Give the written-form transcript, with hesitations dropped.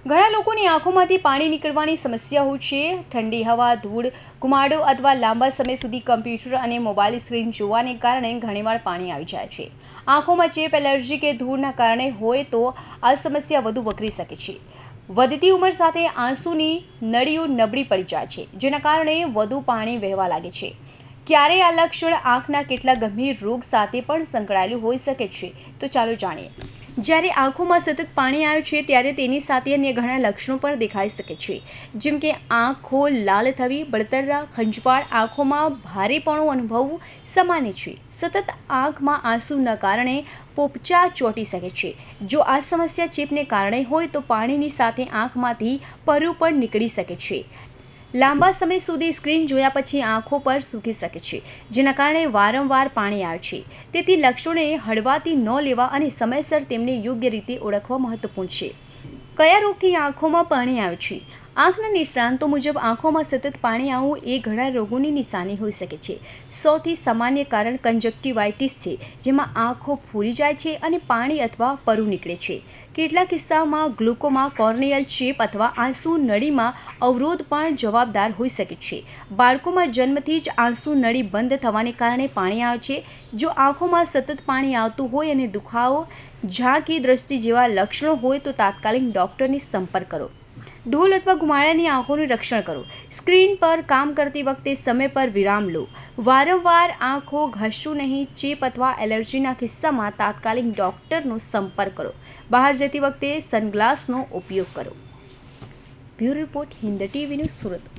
ઘણા લોકોની આંખોમાંથી પાણી નીકળવાની સમસ્યા હોય છે। ઠંડી હવા, ધૂળ, ધુમાડો અથવા લાંબા સમય સુધી કમ્પ્યુટર અને મોબાઈલ સ્ક્રીન જોવાને કારણે ઘણીવાર પાણી આવી જાય છે। આંખોમાં ચેપ, એલર્જી કે ધૂળના કારણે હોય તો આ સમસ્યા વધુ વકરી શકે છે। વધતી ઉંમર સાથે આંસુની નળીઓ નબળી પડી જાય છે, જેના કારણે વધુ પાણી વહેવા લાગે છે। ક્યારે આ લક્ષણ આંખના કેટલા ગંભીર રોગ સાથે પણ સંકળાયેલું હોઈ શકે છે, તો ચાલો જાણીએ। જ્યારે આંખોમાં સતત પાણી આવે છે ત્યારે તેની સાથે અન્ય ઘણા લક્ષણો પણ દેખાઈ શકે છે, જેમ કે આંખો લાલ થવી, બળતરા, ખંજવાળ, આંખોમાં ભારેપણું અનુભવવું સામાન્ય છે। સતત આંખમાં આંસુના કારણે પોપચા ચોંટી શકે છે। જો આ સમસ્યા ચેપને કારણે હોય તો પાણીની સાથે આંખમાંથી પરુ પણ નીકળી શકે છે। લાંબા સમય સુધી સ્ક્રીન જોયા પછી આંખો પર સૂકી શકે છે, જેના કારણે વારંવાર પાણી આવે છે। તેથી લક્ષણોને હળવાથી ન લેવા અને સમયસર તેમને યોગ્ય રીતે ઓળખવા મહત્વપૂર્ણ છે। કયા રોગથી આંખોમાં પાણી આવે છે? આંખના નિષ્ણાતો મુજબ આંખોમાં સતત પાણી આવવું એ ઘણા રોગોની નિશાની હોઈ શકે છે। સૌથી સામાન્ય કારણ કંજક્ટિવાઇટિસ છે, જેમાં આંખો ફૂલી જાય છે અને પાણી અથવા પરુ નીકળે છે। કેટલાક કિસ્સાઓમાં ગ્લુકોમા, કોર્નિયલ ચેપ અથવા આંસુ નળીમાં અવરોધ પણ જવાબદાર હોઈ શકે છે। બાળકોમાં જન્મથી જ આંસુ નળી બંધ થવાને કારણે પાણી આવે છે। જો આંખોમાં સતત પાણી આવતું હોય અને દુખાવો, ઝાંખી દ્રષ્ટિ જેવા લક્ષણો હોય તો તાત્કાલિક ડૉક્ટરને સંપર્ક કરો। ધૂળ અથવા ધુમાડાની આંખોનું રક્ષણ કરો। સ્ક્રીન પર કામ કરતી વખતે સમય પર વિરામ લો। વારંવાર આંખો ઘસશો નહીં। ચેપ અથવા એલર્જીના કિસ્સામાં તાત્કાલિક ડૉક્ટરનો સંપર્ક કરો। બહાર જતી વખતે સનગ્લાસનો ઉપયોગ કરો। Bureau report, Hind TV news, Surat.